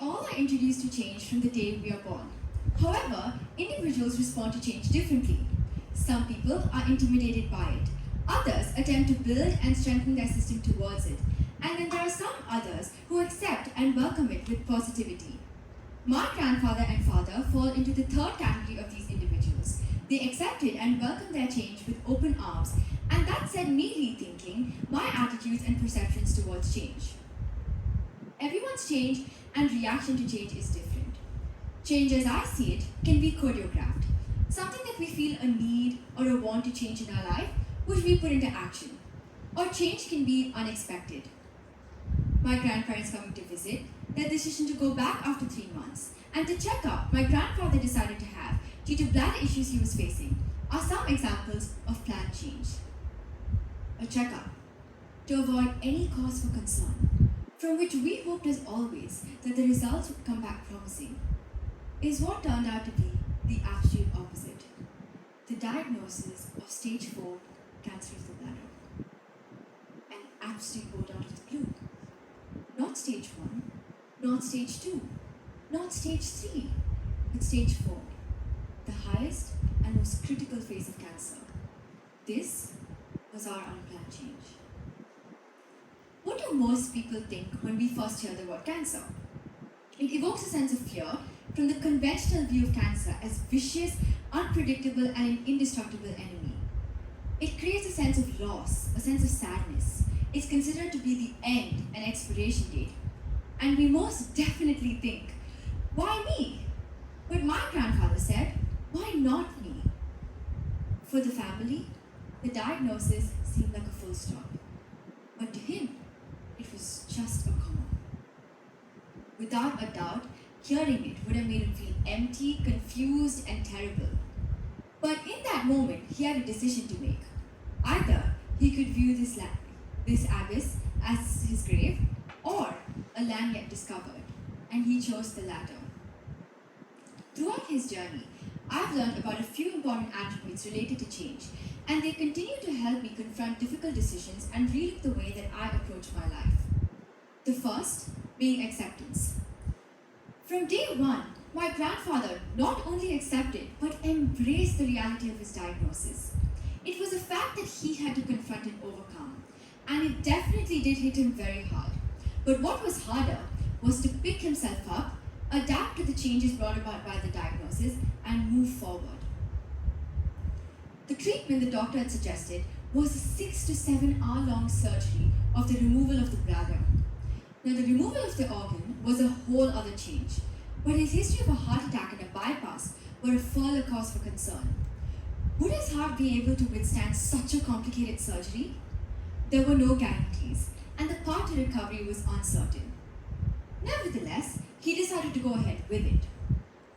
all are introduced to change from the day we are born. However, individuals respond to change differently. Some people are intimidated by it. Others attempt to build and strengthen their system towards it. And then there are some others who accept and welcome it with positivity. My grandfather and father fall into the third category of these individuals. They accepted and welcomed their change with open arms, and that set me rethinking my attitudes and perceptions towards change. Everyone's change and reaction to change is different. Change as I see it can be choreographed, something that we feel a need or a want to change in our life, which we put into action. Or change can be unexpected. My grandparents coming to visit, their decision to go back after 3 months, and the checkup my grandfather decided to have due to bladder issues he was facing are some examples of planned change. A checkup to avoid any cause for concern, from which we hoped as always that the results would come back promising, is what turned out to be the absolute opposite. The diagnosis of stage 4 cancer of the bladder. An absolute bolt out of the blue. Not stage 1, not stage 2, not stage 3, but stage 4, the highest and most critical phase of cancer. This was our unplanned change. What do most people think when we first hear the word cancer? It evokes a sense of fear from the conventional view of cancer as vicious, unpredictable, and an indestructible enemy. It creates a sense of loss, a sense of sadness. It's considered to be the end and expiration date. And we most definitely think, why me? But my grandfather said, why not me? For the family, the diagnosis seemed like a full stop. But to him, it was just a comma. Without a doubt, hearing it would have made him feel empty, confused, and terrible. But in that moment, he had a decision to make. Either he could view this abyss as his grave, or a land yet discovered, and he chose the latter. Throughout his journey, I've learned about a few important attributes related to change, and they continue to help me confront difficult decisions and relook the way that I approach my life. The first being acceptance. From day one, my grandfather not only accepted but embraced the reality of his diagnosis. It was a fact that he had to confront and overcome, and it definitely did hit him very hard. But what was harder was to pick himself up, adapt to the changes brought about by the diagnosis, and move forward. The treatment the doctor had suggested was a 6 to 7 hour long surgery of the removal of the bladder. Now, the removal of the organ was a whole other change, but his history of a heart attack and a bypass were a further cause for concern. Would his heart be able to withstand such a complicated surgery? There were no guarantees, and the path to recovery was uncertain. Nevertheless, he decided to go ahead with it,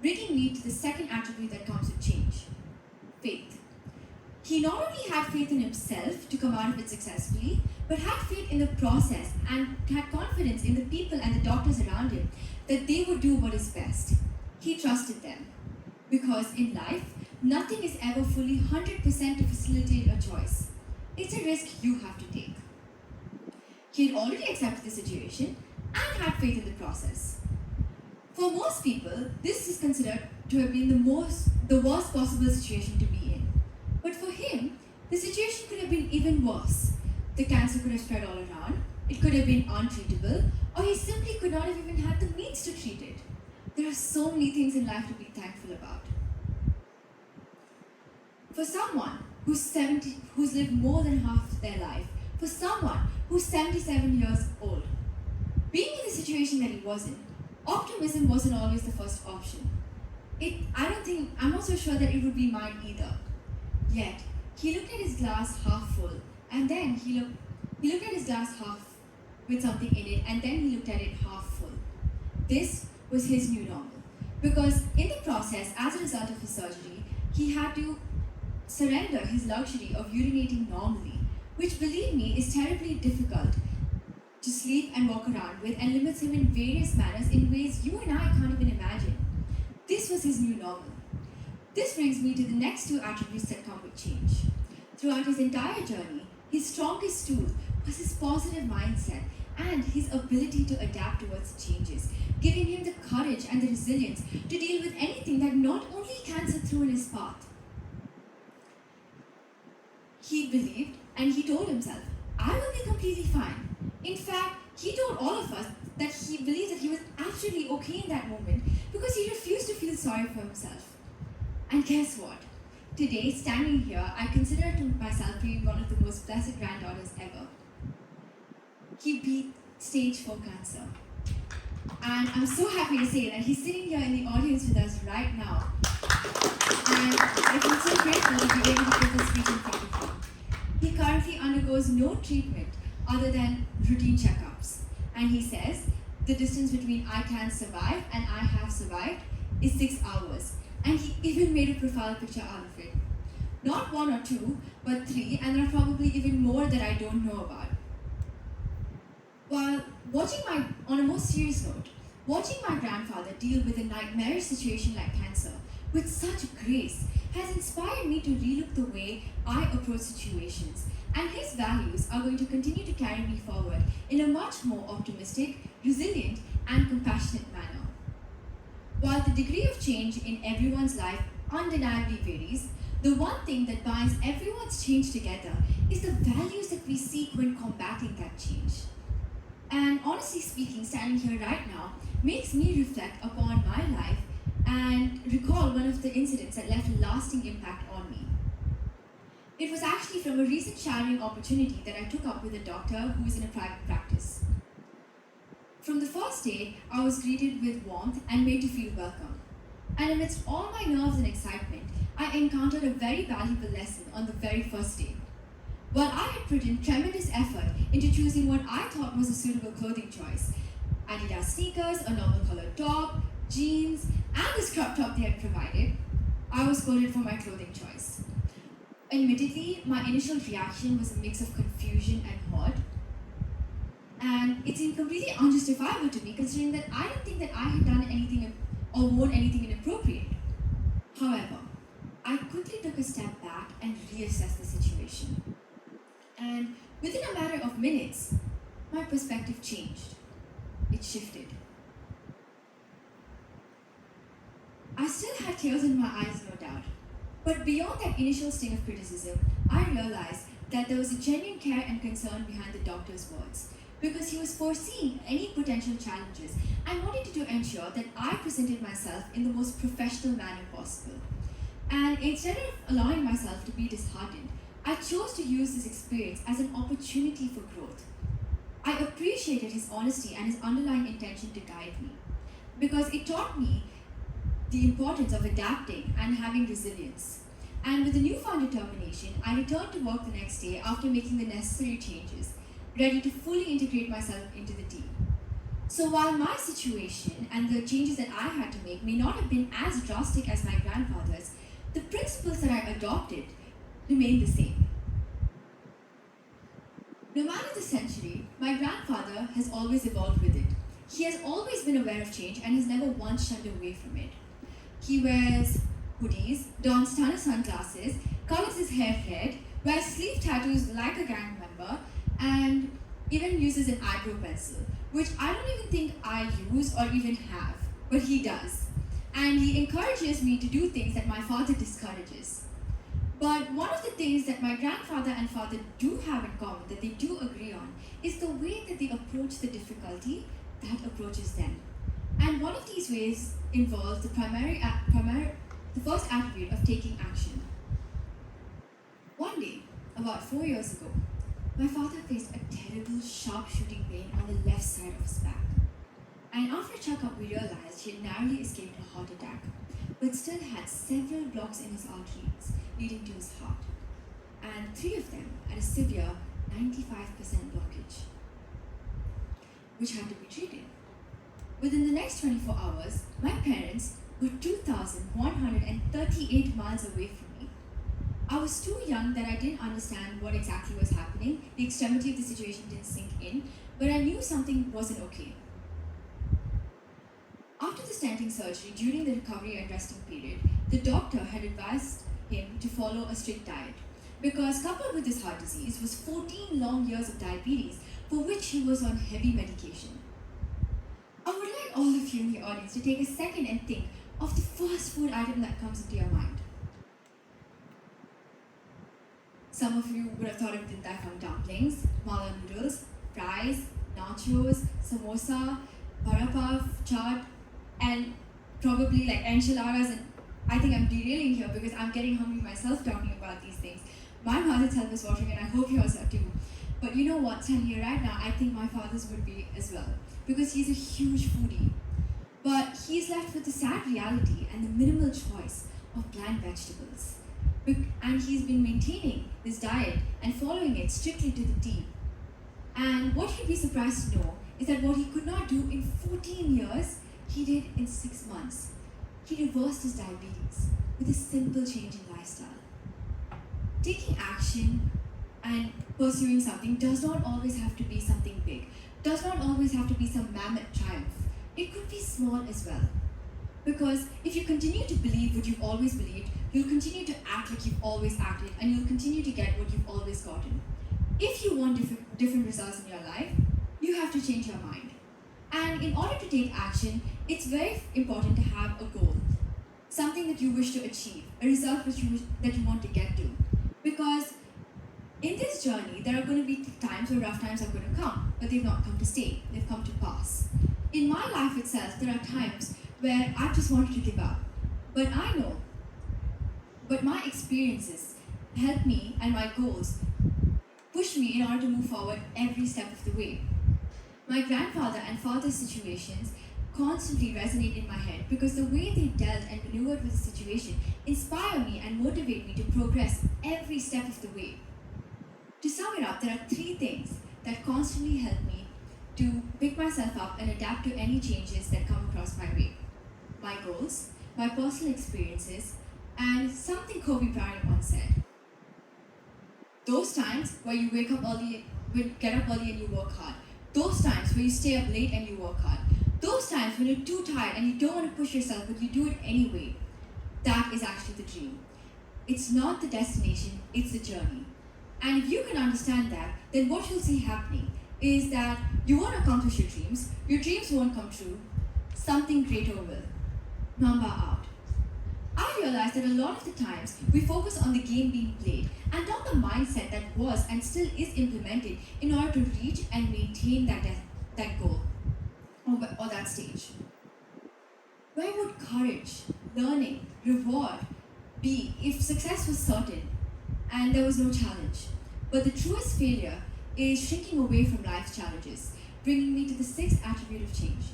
bringing me to the second attribute that comes with change: faith. He not only had faith in himself to come out of it successfully, but had faith in the process and had confidence in the people and the doctors around him that they would do what is best. He trusted them, because in life, nothing is ever fully 100% to facilitate a choice. It's a risk you have to take. He had already accepted the situation and had faith in the process. For most people, this is considered to have been the worst possible situation to be in. But for him, the situation could have been even worse. The cancer could have spread all around, it could have been untreatable, or he simply could not have even had the means to treat it. There are so many things in life to be thankful about. For someone who's lived more than half their life, for someone who's 77 years old, being in the situation that he was in, optimism wasn't always the first option. I'm not so sure that it would be mine either. Yet, he looked at his glass half full, and then he looked at his glass half with something in it, and then he looked at it half full. This was his new normal, because in the process, as a result of his surgery, he had to surrender his luxury of urinating normally, which, believe me, is terribly difficult to sleep and walk around with and limits him in various manners in ways you and I can't even imagine. This was his new normal. This brings me to the next two attributes that come with change. Throughout his entire journey, his strongest tool was his positive mindset and his ability to adapt towards changes, giving him the courage and the resilience to deal with anything that not only cancer threw in his path. He believed and he told himself, I will be completely fine. In fact, he told all of us that he believed that he was absolutely okay in that moment because he refused to feel sorry for himself. And guess what? Today, standing here, I consider myself being one of the most blessed granddaughters ever. He beat stage 4 cancer. And I'm so happy to say that he's sitting here in the audience with us right now. And I feel so grateful to be able to give this speech in front of him. He currently undergoes no treatment other than routine checkups. And he says the distance between I can survive and I have survived is 6 hours. And he even made a profile picture out of it. Not 1 or 2, but 3, and there are probably even more that I don't know about. While on a more serious note, watching my grandfather deal with a nightmarish situation like cancer with such grace has inspired me to relook the way I approach situations, and his values are going to continue to carry me forward in a much more optimistic, resilient, and compassionate manner. While the degree of change in everyone's life undeniably varies, the one thing that binds everyone's change together is the values that we seek when combating that change. And honestly speaking, standing here right now makes me reflect upon my life and recall one of the incidents that left a lasting impact on me. It was actually from a recent shadowing opportunity that I took up with a doctor who is in a private practice. From the first day, I was greeted with warmth and made to feel welcome. And amidst all my nerves and excitement, I encountered a very valuable lesson on the very first day. While I had put in tremendous effort into choosing what I thought was a suitable clothing choice, Adidas sneakers, a normal colored top, jeans, and the scrub top they had provided, I was scolded for my clothing choice. Admittedly, my initial reaction was a mix of confusion and hurt, and it seemed completely unjustifiable to me considering that I didn't think that I had done anything or worn anything inappropriate. However, I quickly took a step back and reassessed the situation. And within a matter of minutes, my perspective changed. It shifted. I still had tears in my eyes, no doubt. But beyond that initial sting of criticism, I realized that there was a genuine care and concern behind the doctor's words, because he was foreseeing any potential challenges and wanted to ensure that I presented myself in the most professional manner possible. And instead of allowing myself to be disheartened, I chose to use this experience as an opportunity for growth. I appreciated his honesty and his underlying intention to guide me, because it taught me the importance of adapting and having resilience. And with a newfound determination, I returned to work the next day after making the necessary changes, ready to fully integrate myself into the team. So while my situation and the changes that I had to make may not have been as drastic as my grandfather's, the principles that I adopted remain the same. No matter the century, my grandfather has always evolved with it. He has always been aware of change and has never once shunned away from it. He wears hoodies, dons ton of sunglasses, colors his hair red, wears sleeve tattoos like a gang member, and even uses an eyebrow pencil, which I don't even think I use or even have, but he does. And he encourages me to do things that my father discourages. But one of the things that my grandfather and father do have in common, that they do agree on, is the way that they approach the difficulty that approaches them. And one of these ways involves the first attribute of taking action. One day, about 4 years ago, my father faced a terrible sharp shooting pain on the left side of his back. And after a checkup, we realized he had narrowly escaped a heart attack, but still had several blocks in his arteries, leading to his heart, and 3 of them at a severe 95% blockage, which had to be treated. Within the next 24 hours, my parents were 2,138 miles away from me. I was too young that I didn't understand what exactly was happening. The extremity of the situation didn't sink in, but I knew something wasn't okay. After the stenting surgery, during the recovery and resting period, the doctor had advised him to follow a strict diet. because coupled with this heart disease was 14 long years of diabetes for which he was on heavy medication. I would like all of you in the audience to take a second and think of the first food item that comes into your mind. Some of you would have thought of Din Tai Fung dumplings, mala noodles, fries, nachos, samosa, vada pav, chaat, and probably like enchiladas. And I think I'm derailing here because I'm getting hungry myself talking about these things. My mouth itself is watering, and I hope yours are too. But you know what, standing here right now, I think my father's would be as well, because he's a huge foodie. But he's left with the sad reality and the minimal choice of bland vegetables. And he's been maintaining this diet and following it strictly to the T. And what you'd be surprised to know is that what he could not do in 14 years, he did in 6 months. He reversed his diabetes with a simple change in lifestyle. Taking action and pursuing something does not always have to be something big, does not always have to be some mammoth triumph. It could be small as well. Because if you continue to believe what you've always believed, you'll continue to act like you've always acted, and you'll continue to get what you've always gotten. If you want different results in your life, you have to change your mind. And in order to take action, it's very important to have a goal, something that you wish to achieve, a result that you want to get to. Because in this journey, there are going to be times where rough times are going to come, but they've not come to stay, they've come to pass. In my life itself, there are times where I just wanted to give up. But my experiences help me, and my goals push me in order to move forward every step of the way. My grandfather and father's situations constantly resonate in my head because the way they dealt and maneuvered with the situation inspire me and motivate me to progress every step of the way. To sum it up, there are 3 things that constantly help me to pick myself up and adapt to any changes that come across my way. My goals, my personal experiences, and something Kobe Bryant once said. Those times where you get up early and you work hard. Those times where you stay up late and you work hard. Those times when you're too tired and you don't want to push yourself but you do it anyway. That is actually the dream. It's not the destination, it's the journey. And if you can understand that, then what you'll see happening is that you want to accomplish your dreams won't come true, something greater will. Mamba out. I realized that a lot of the times we focus on the game being played and not the mindset that was and still is implemented in order to reach and maintain that goal or that stage. Where would courage, learning, reward be if success was certain and there was no challenge? But the truest failure is shrinking away from life's challenges, bringing me to the 6th attribute of change,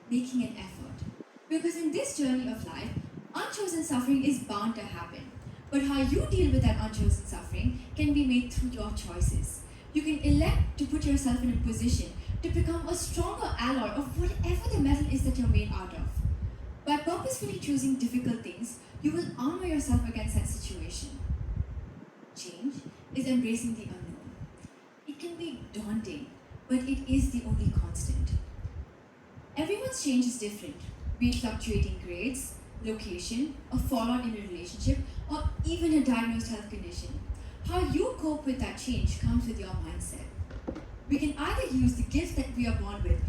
making an effort. Because in this journey of life, unchosen suffering is bound to happen. But how you deal with that unchosen suffering can be made through your choices. You can elect to put yourself in a position to become a stronger alloy of whatever the metal is that you're made out of. By purposefully choosing difficult things, you will armor yourself against that situation. Change is embracing the unknown. It can be daunting, but it is the only constant. Everyone's change is different, be it fluctuating grades, location, a fallout in a relationship, or even a diagnosed health condition. How you cope with that change comes with your mindset. We can either use the gift that we are born with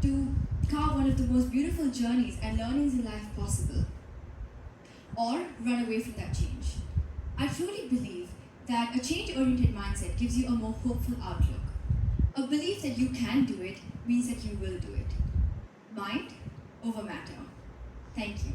to carve one of the most beautiful journeys and learnings in life possible, or run away from that change. I truly believe that a change-oriented mindset gives you a more hopeful outlook. A belief that you can do it means that you will do it. Mind over matter. Thank you.